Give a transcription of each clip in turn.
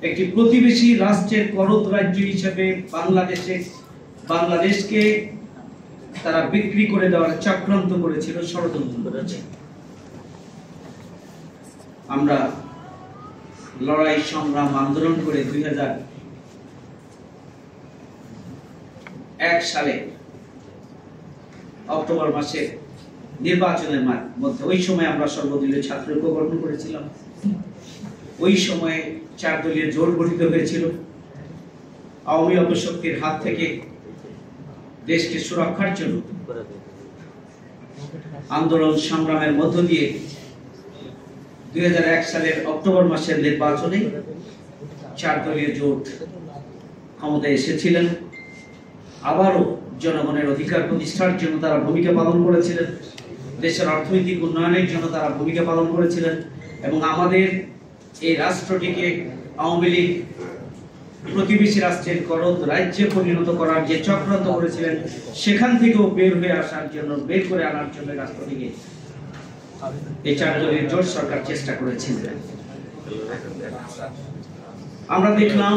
একটি প্রতিবেশী রাষ্ট্রের করদ রাজ্য হিসেবে বাংলাদেশকে তারা বিক্রি করে দেওয়ার চক্রান্ত করেছিল, ষড়যন্ত্র করেছে। আমরা লড়াই সংগ্রাম আন্দোলন করে 2001 সালে অক্টোবর মাসে নির্বাচনের মধ্যে, ওই সময় আমরা সর্বদলীয় ছাত্র ঐক্য গঠন করেছিলাম। ওই সময়ে 4 দলীয় জোট গঠিত হয়েছিল। আওয়ামী অপশক্তির হাত থেকে দেশকে সুরক্ষার জন্য আন্দোলন সংগ্রামের মধ্য দিয়ে 2001 সালের অক্টোবর মাসের নির্বাচনে 4 দলীয় জোট ক্ষমতায় এসেছিলেন। আবারও জনগণের অধিকার প্রতিষ্ঠার জন্য তারা ভূমিকা পালন করেছিলেন, দেশের অর্থনৈতিক উন্নয়নের জন্য তারা ভূমিকা পালন করেছিলেন, এবং আমাদের এই রাষ্ট্রটিকে আওয়ামী লীগ প্রতিবেশী রাষ্ট্রের করদ রাজ্যে পরিণত করার যে চক্রান্ত করেছিলেন, সেখান থেকেও বের করে আনার জন্য রাষ্ট্রটিকে এই 4 দলীয় জোট সরকার চেষ্টা করেছিলেন। আমরা দেখলাম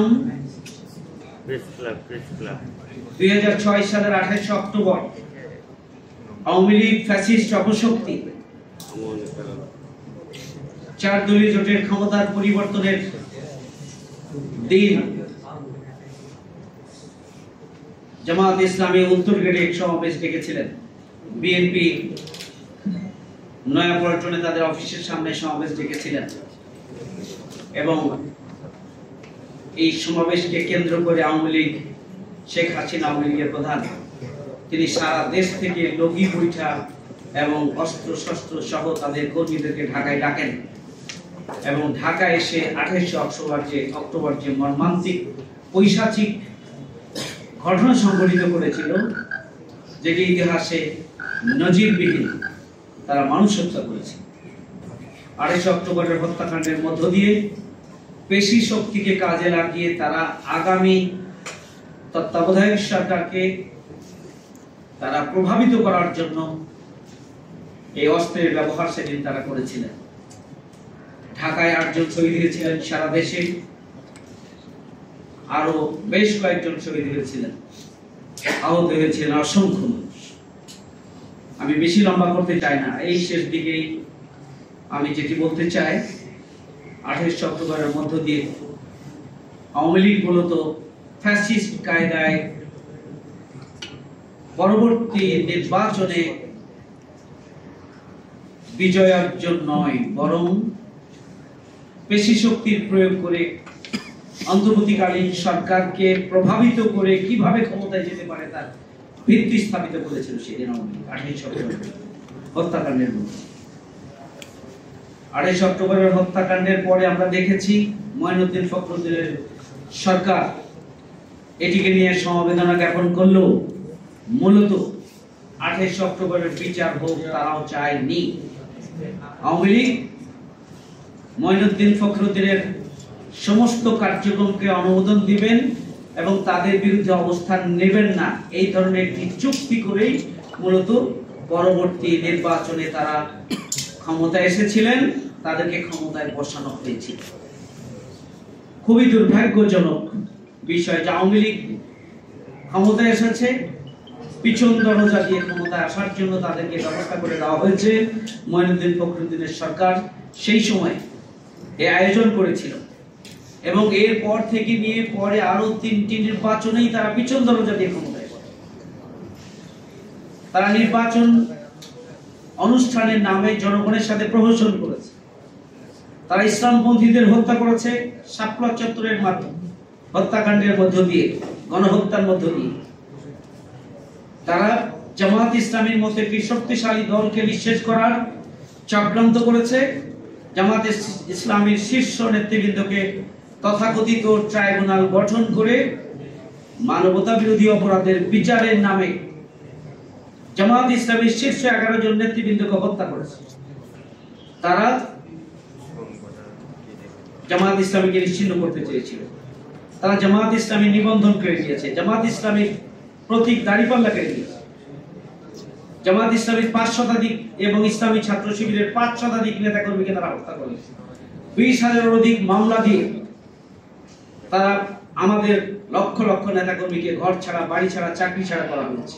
2006 সালের 28 অক্টোবর আওয়ামী লীগ ফ্যাসিস্ট অপশক্তি 4 দলীয় জোটের ক্ষমতার পরিবর্তনের দিন জামাত ইসলামী উত্তর গেটে এক সমাবেশ ডেকেছিলেন। বিএনপি নয়াপল্টনে তাদের অফিসের সামনে সমাবেশ ডেকেছিলেন, এবং এই সমাবেশকে কেন্দ্র করে আওয়ামী লীগ, শেখ হাসিনা আওয়ামী লীগের প্রধান, তিনি সারা দেশ থেকে লগি বৈঠা এবং অস্ত্র শস্ত্র সহ তাদের কর্মীদেরকে ঢাকায় ডাকেন, এবং ঢাকায় এসে 28 অক্টোবর যে মর্মান্তিক পৈশাচিক ঘটনা সংঘটিত করেছিল, যেটি ইতিহাসে নজিরবিহীন, তারা মানুষ হত্যা করেছে। 28 অক্টোবরের হত্যাকাণ্ডের মধ্য দিয়ে পেশি শক্তিকে কাজে লাগিয়ে তারা আগামী তত্ত্বাবধায়ক সরকারকে তারা প্রভাবিত করার জন্য এই অস্ত্রের ব্যবহার সেদিন তারা করেছিলেন। ঢাকায় 8 জন শহীদ হয়েছিলেন, সারা দেশে আরো বেশ কয়েকজন শহীদ হয়েছিলেন, আহত হয়েছিলেন অসংখ্য মানুষ। আমি বেশি লম্বা করতে চাই না, এই শেষ দিকেই আমি যেটি বলতে চাই, 28 অক্টোবরের মধ্য দিয়ে আওয়ামী লীগ মূলত ফ্যাসিস্ট কায়দায় পরবর্তী নির্বাচনে বিজয় অর্জন নয়, বরং পেশি শক্তির প্রয়োগ করে অন্তর্বর্তীকালীন সরকারকে প্রভাবিত করে কিভাবে ক্ষমতায় যেতে পারে তার ভিত্তি স্থাপিত করেছিল সেদিন আওয়ামী লীগ 28 অক্টোবর হত্যাকাণ্ডের মধ্যে। 28 অক্টোবরের হত্যাকাণ্ডের পরে আমরা দেখেছি মঈনুদ্দিন ফখরুদ্দিনের সরকার এটিকে নিয়ে সমবেদনা জ্ঞাপন করলেও মূলত 28 অক্টোবরের বিচার হোক তারাও চায়নি। আওয়ামী লীগ মঈনুদ্দিন ফখরুদ্দিনের সমস্ত কার্যক্রমকে অনুমোদন দিবেন এবং তাদের বিরুদ্ধে অবস্থান নেবেন না, এই ধরনের একটি চুক্তি করেই মূলত পরবর্তী নির্বাচনে তারা ক্ষমতায় এসেছিলেন, তাদেরকে ক্ষমতায় বসানো হয়েছিল। খুবই দুর্ভাগ্যজনক বিষয় যে আওয়ামী লীগ ক্ষমতায় এসেছে, পিছন দরজা দিয়ে ক্ষমতায় আসার জন্য তাদেরকে ব্যবস্থা করে দেওয়া হয়েছে। মঈনুদ্দিন ফখরুদ্দিনের সরকার সেই সময় এই আয়োজন করেছিল, এবং এরপর থেকে নিয়ে পরে আরো 3টি নির্বাচনেই তারা পিছন দরজা দিয়ে ক্ষমতায় বসে। তারা নির্বাচন অনুষ্ঠানের নামে জনগণের সাথে প্রহসন করেছে। তারা ইসলামপন্থীদের হত্যা করেছে শাপলা চত্বরের মাধ্যমে, হত্যাকাণ্ডের মধ্য দিয়ে, গণহত্যার মধ্য দিয়ে। তারা জামাত ইসলামীর মতো একটি শক্তিশালী দলকে নিঃশেষ করার চক্রান্ত করেছে। জামাত ইসলামীর শীর্ষ নেতৃবৃন্দকে তথাকথিত ট্রাইব্যুনাল গঠন করে মানবতা বিরোধী অপরাধের বিচারের নামে জামাত ইসলামীর শীর্ষ 11 জন নেতৃবৃন্দকে হত্যা করেছে। তারা জামাত ইসলামীকে নিশ্চিহ্ন করতে চেয়েছিল। তারা জামাত ইসলামী নিবন্ধন করে দিয়েছে, জামাত ইসলামীর প্রতীক দাঁড়িপাল্লা কেড়ে দিয়েছে। জামাত ইসলামীর 5 শতাধিক এবং ইসলামী ছাত্র শিবিরের 5 শতাধিক নেতা কর্মীকে তারা হত্যা করেছে। 20,000-এর অধিক মামলা দিয়ে তারা আমাদের লক্ষ লক্ষ নেতাকর্মীকে ঘর ছাড়া, বাড়ি ছাড়া, চাকরি ছাড়া করা হয়েছে।